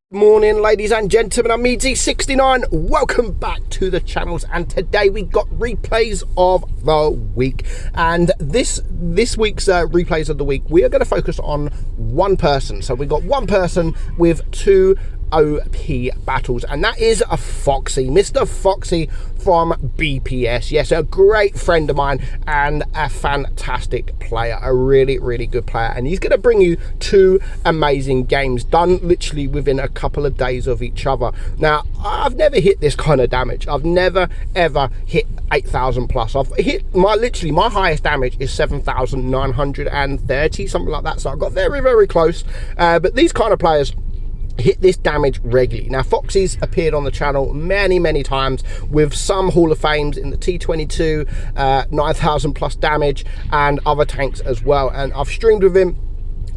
Morning, ladies and gentlemen, I'm meadsy69. Welcome back to the channels, and today we got replays of the week. And this week's replays of the week, we are going to focus on one person. So we got one person with two OP battles, and that is a PHOXY, Mr. PHOXY from BPS. Yes, a great friend of mine and a fantastic player, a really good player, and he's going to bring you two amazing games done literally within a couple of days of each other. Now, I've never hit this kind of damage. I've never ever hit 8,000 plus. I've hit my highest damage is 7,930, something like that. So I got very close, but these kind of players hit this damage regularly. Now, PHOXY's appeared on the channel many times with some Hall of Fames in the T22, 9,000 plus damage, and other tanks as well. And I've streamed with him.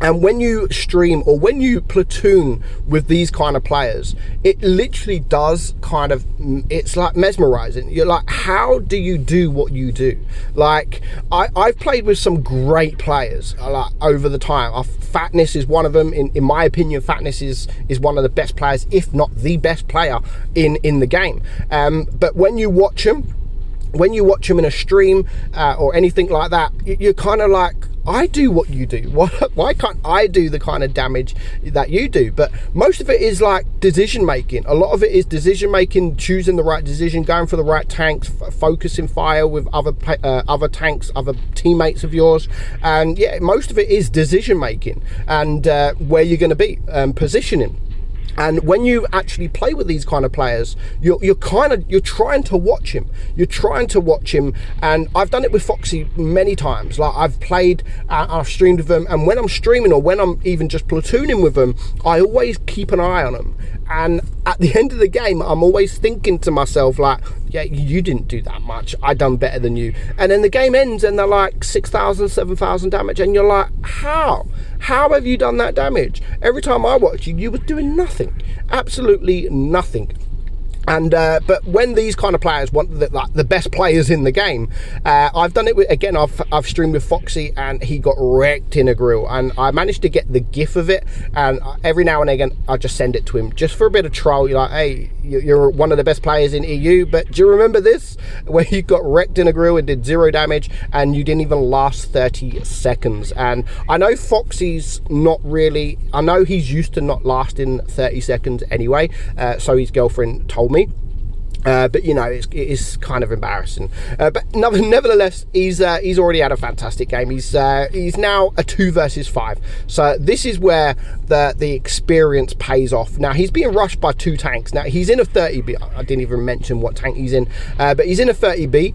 And when you stream or when you platoon with these kind of players, it literally does kind of, it's like mesmerizing. You're like, how do you do what you do? Like, I've played with some great players like over the time. Fatness is one of them. In my opinion, Fatness is one of the best players, if not the best player in the game. But when you watch him, in a stream or anything like that, you're kind of like, I do what you do. Why can't I do the kind of damage that you do? But most of it is like decision making. A lot of it is decision making, choosing the right decision, going for the right tanks, focusing fire with other tanks, other teammates of yours. And yeah, most of it is decision making and where you're going to be, positioning. And when you actually play with these kind of players, you're trying to watch him. You're trying to watch him, and I've done it with PHOXY many times. Like, I've played, I've streamed with them, and when I'm streaming or when I'm even just platooning with them, I always keep an eye on them. And at the end of the game, I'm always thinking to myself, like, yeah, you didn't do that much. I done better than you. And then the game ends and they're like 6,000, 7,000 damage. And you're like, how? How have you done that damage? Every time I watched you, you were doing nothing. Absolutely nothing. And but when these kind of players want the best players in the game, I've done it with, again, I've streamed with PHOXY, and he got wrecked in a grill, and I managed to get the gif of it, and every now and again I just send it to him just for a bit of troll. You're like, hey, you're one of the best players in EU, but do you remember this, where you got wrecked in a grill and did 0 damage and you didn't even last 30 seconds? And I know PHOXY's not really, I know he's used to not lasting 30 seconds anyway, so his girlfriend told me. But you know, it is kind of embarrassing. But nevertheless, he's already had a fantastic game. He's now a 2 versus 5. So this is where the experience pays off. Now, he's being rushed by 2 tanks. Now, he's in a 30B. I didn't even mention what tank he's in, but he's in a 30B.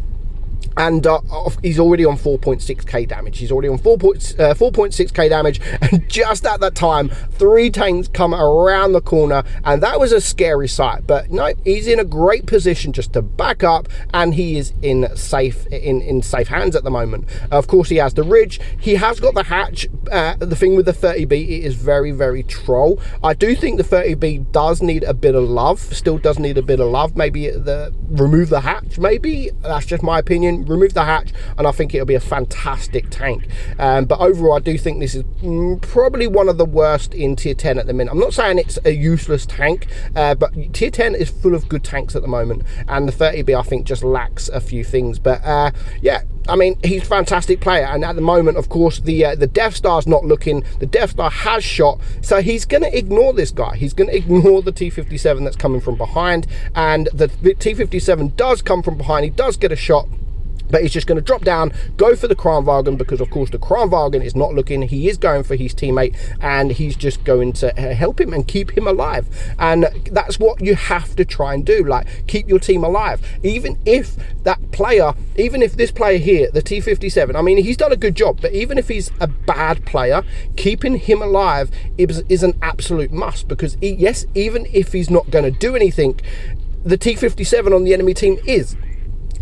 And he's already on 4.6k damage. He's already on 4.6k damage, and just at that time, 3 tanks come around the corner, and that was a scary sight. But no, he's in a great position just to back up, and he is in safe hands at the moment. Of course, he has the ridge. He has got the hatch. The thing with the 30B, it is very troll. I do think the 30B does need a bit of love. Still does need a bit of love. Maybe remove the hatch. Maybe that's just my opinion. Remove the hatch, and I think it'll be a fantastic tank. But overall, I do think this is probably one of the worst in tier 10 at the minute. I'm not saying it's a useless tank, but tier 10 is full of good tanks at the moment, and the 30B, I think, just lacks a few things. But yeah, I mean, he's a fantastic player, and at the moment, of course, the Death Star's not looking. The Death Star has shot, so he's going to ignore this guy. He's going to ignore the T57 that's coming from behind, and the T57 does come from behind. He does get a shot, but he's just going to drop down, go for the Kranvagn, because of course the Kranvagn is not looking. He is going for his teammate, and he's just going to help him and keep him alive. And that's what you have to try and do, like, keep your team alive. Even if that player, even if this player here, the T57, I mean, he's done a good job, but even if he's a bad player, keeping him alive is an absolute must, because yes, even if he's not going to do anything, the T57 on the enemy team is.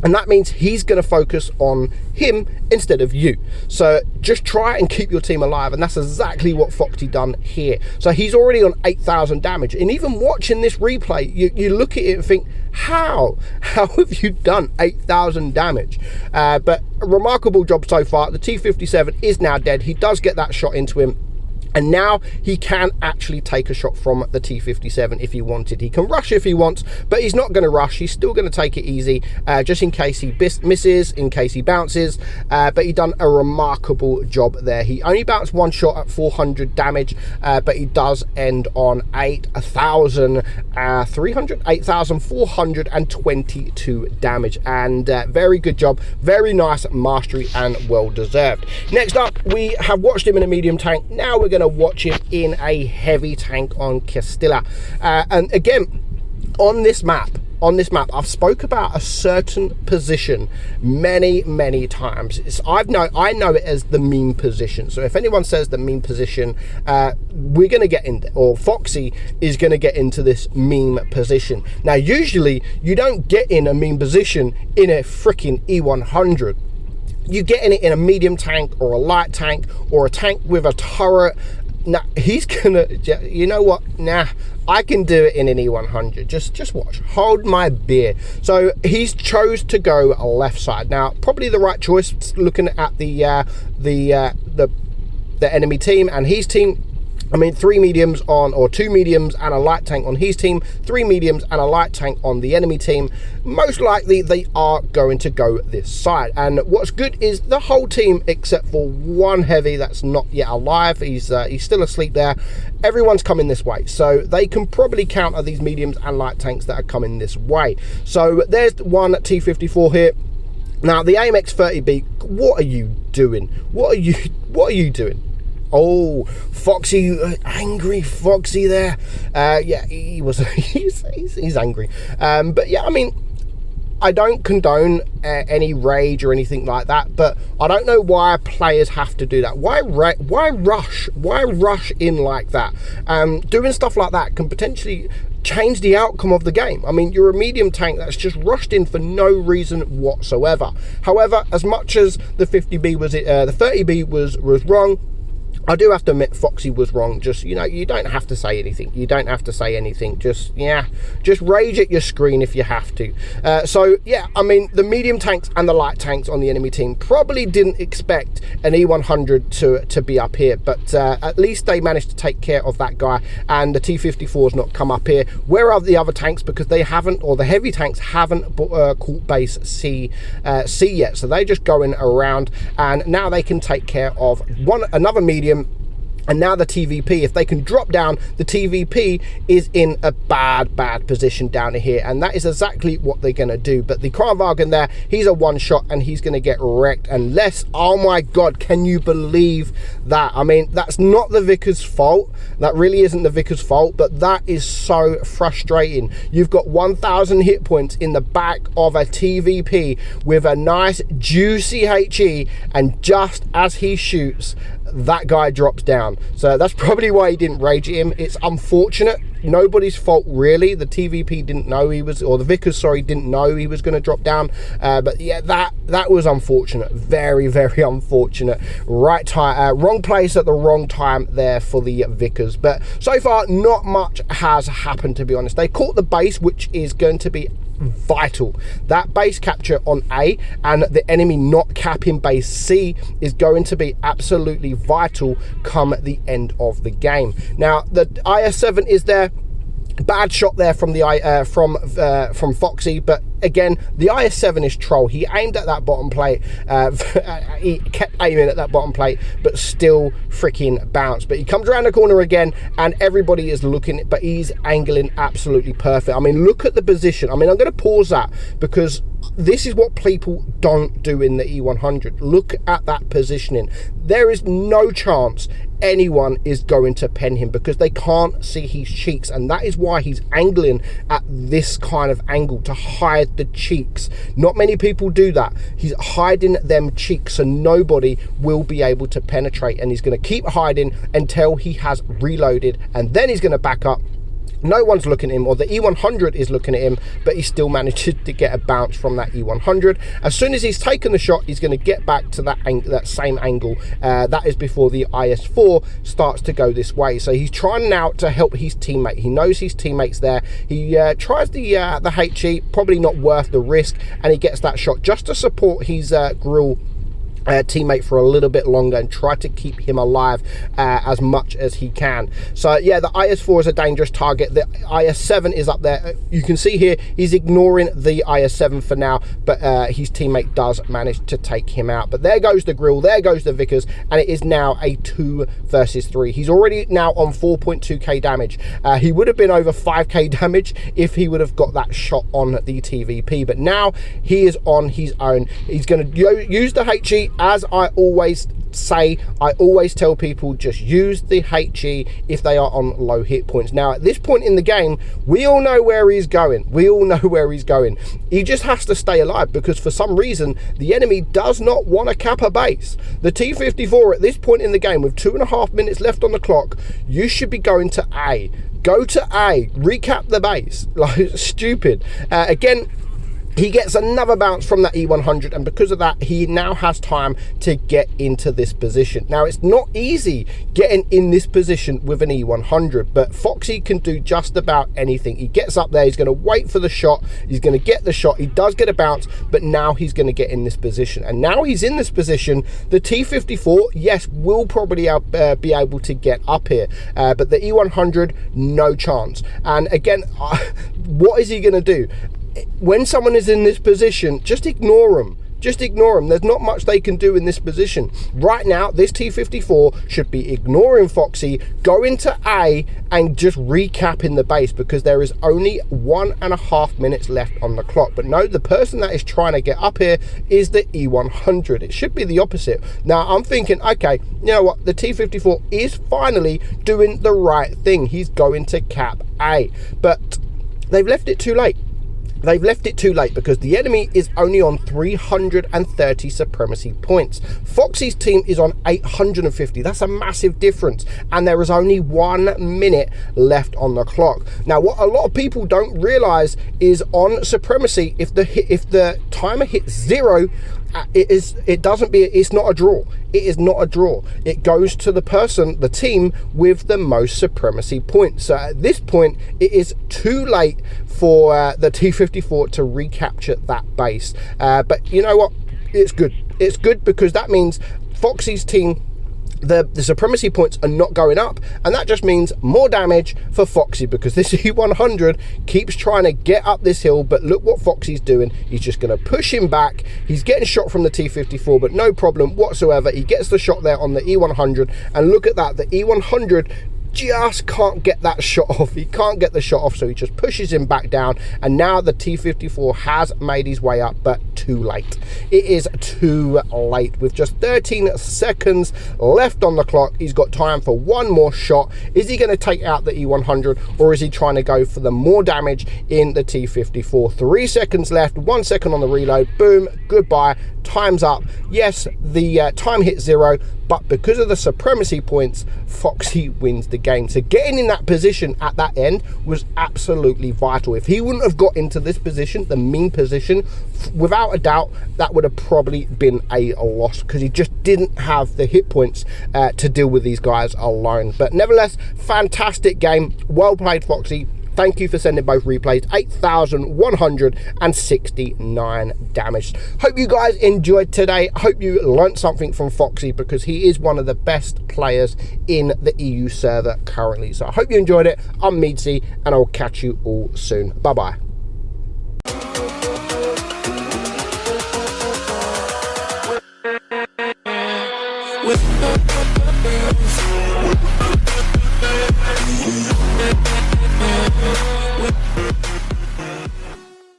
And that means he's going to focus on him instead of you. So just try and keep your team alive. And that's exactly what PHOXY done here. So he's already on 8,000 damage. And even watching this replay, you look at it and think, how have you done 8,000 damage? But a remarkable job so far. The T57 is now dead. He does get that shot into him. And now he can actually take a shot from the T57 if he wanted. He can rush if he wants, but he's not going to rush. He's still going to take it easy, just in case he misses, in case he bounces. But he done a remarkable job there. He only bounced one shot at 400 damage, but he does end on 8,422 damage. And very good job. Very nice mastery and well deserved. Next up, we have watched him in a medium tank. Now we're going to watch him in a heavy tank on Castilla. And again, on this map, I've spoke about a certain position many times. I know it as the meme position. So if anyone says the meme position, we're going to get in, or PHOXY is going to get into this meme position. Now, usually you don't get in a meme position in a freaking E100. You get in it in a medium tank or a light tank or a tank with a turret. Now he's gonna, you know what, nah, I can do it in an E100. Just watch, hold my beer. So he's chose to go left side. Now probably the right choice, looking at the enemy team and his team. I mean, 3 mediums on, or 2 mediums and a light tank on his team, 3 mediums and a light tank on the enemy team. Most likely they are going to go this side. And what's good is the whole team, except for one heavy that's not yet alive, he's still asleep there. Everyone's coming this way, so they can probably counter these mediums and light tanks that are coming this way. So there's one T54 here. Now the AMX 30B, what are you doing? What are you doing? Oh, PHOXY, angry PHOXY there. Yeah, he was. he's angry. But yeah, I mean, I don't condone any rage or anything like that. But I don't know why players have to do that. Why rush? Why rush in like that? Doing stuff like that can potentially change the outcome of the game. I mean, you're a medium tank that's just rushed in for no reason whatsoever. However, as much as the 50B was, the 30B was wrong, I do have to admit PHOXY was wrong. Just, you know, you don't have to say anything. You don't have to say anything. Just, yeah, just rage at your screen if you have to. So, yeah, I mean, the medium tanks and the light tanks on the enemy team probably didn't expect an E100 to be up here. But at least they managed to take care of that guy. And the T-54's not come up here. Where are the other tanks? Because they haven't, or the heavy tanks haven't caught base C yet. So they're just going around. And now they can take care of another medium. And now the TVP, if they can drop down, the TVP is in a bad position down here. And that is exactly what they're going to do. But the Kranwagen there, he's a one-shot and he's going to get wrecked. Unless, oh my God, can you believe that? I mean, that's not the Vickers' fault. That really isn't the Vickers' fault. But that is so frustrating. You've got 1,000 hit points in the back of a TVP with a nice, juicy HE. And just as he shoots, that guy drops down. So that's probably why he didn't rage at him. It's unfortunate. Nobody's fault really. The TVP didn't know he was, or the Vickers, sorry, didn't know he was going to drop down. But yeah, that was unfortunate. Very unfortunate. Right time, wrong place at the wrong time there for the Vickers. But so far, not much has happened, to be honest. They caught the base, which is going to be vital. That base capture on A and the enemy not capping base C is going to be absolutely vital come the end of the game. Now the IS-7 is there. Bad shot there from the from PHOXY, but again, the IS-7 is troll. He aimed at that bottom plate. He kept aiming at that bottom plate, but still freaking bounced. But he comes around the corner again, and everybody is looking, but he's angling absolutely perfect. I mean, look at the position. I mean, I'm going to pause that because this is what people don't do in the E100. Look at that positioning. There is no chance anyone is going to pen him because they can't see his cheeks, and that is why he's angling at this kind of angle, to hide the cheeks. Not many people do that. He's hiding them cheeks so nobody will be able to penetrate, and he's going to keep hiding until he has reloaded, and then he's going to back up. No one's looking at him, or the E100 is looking at him, but he still manages to get a bounce from that E100. As soon as he's taken the shot, he's going to get back to that same angle. That is before the IS-4 starts to go this way. So he's trying now to help his teammate. He knows his teammate's there. He tries the HE, probably not worth the risk, and he gets that shot just to support his grill teammate for a little bit longer and try to keep him alive as much as he can. So yeah, the IS-4 is a dangerous target. The IS-7 is up there. You can see here he's ignoring the IS-7 for now, but his teammate does manage to take him out. But there goes the Grill, there goes the Vickers, and it is now a 2 versus 3. He's already now on 4.2k damage. He would have been over 5k damage if he would have got that shot on the TVP, but now he is on his own. He's going to use the HE. As I always say, I always tell people, just use the HE if they are on low hit points. Now at this point in the game, we all know where he's going. We all know where he's going. He just has to stay alive, because for some reason the enemy does not want to cap a base. The T-54 at this point in the game, with 2.5 minutes left on the clock, you should be going to A. Go to A, recap the base. Like, stupid. Again, he gets another bounce from that E100, and because of that, he now has time to get into this position. Now, it's not easy getting in this position with an E100, but PHOXY can do just about anything. He gets up there, he's going to wait for the shot, he's going to get the shot, he does get a bounce, but now he's going to get in this position. And now he's in this position, the T-54, yes, will probably be able to get up here, but the E100, no chance. And again, what is he going to do? When someone is in this position, just ignore them. Just ignore them. There's not much they can do in this position. Right now, this T-54 should be ignoring PHOXY, go into A, and just recapping the base, because there is only 1.5 minutes left on the clock. But no, the person that is trying to get up here is the E100. It should be the opposite. Now, I'm thinking, okay, you know what? The T-54 is finally doing the right thing. He's going to cap A. But they've left it too late. They've left it too late, because the enemy is only on 330 supremacy points. PHOXY's team is on 850. That's a massive difference, and there is only 1 minute left on the clock. Now, what a lot of people don't realize is on supremacy, if the timer hits 0, it's not a draw. It is not a draw. It goes to the person, the team with the most supremacy points. So at this point, it is too late for the T-54 to recapture that base. But you know what? It's good. It's good, because that means PHOXY's team, the supremacy points are not going up, and that just means more damage for PHOXY, because this E100 keeps trying to get up this hill. But look what PHOXY's doing. He's just going to push him back. He's getting shot from the T-54, but no problem whatsoever. He gets the shot there on the E100, and look at that, the E100 just can't get that shot off. He can't get the shot off, so he just pushes him back down, and now the T-54 has made his way up, but too late. It is too late. With just 13 seconds left on the clock, he's got time for one more shot. Is he going to take out the E100, or is he trying to go for the more damage in the T-54? 3 seconds left, 1 second on the reload. Boom, goodbye, time's up. Yes, the time hit 0, but because of the supremacy points, PHOXY wins the game. So getting in that position at that end was absolutely vital. If he wouldn't have got into this position, the mean position, without a doubt, that would have probably been a loss, because he just didn't have the hit points to deal with these guys alone. But nevertheless, fantastic game. Well played, PHOXY. Thank you for sending both replays. 8,169 damage. Hope you guys enjoyed today. Hope you learnt something from PHOXY, because he is one of the best players in the EU server currently. So I hope you enjoyed it. I'm Meadsy, and I'll catch you all soon. Bye-bye. With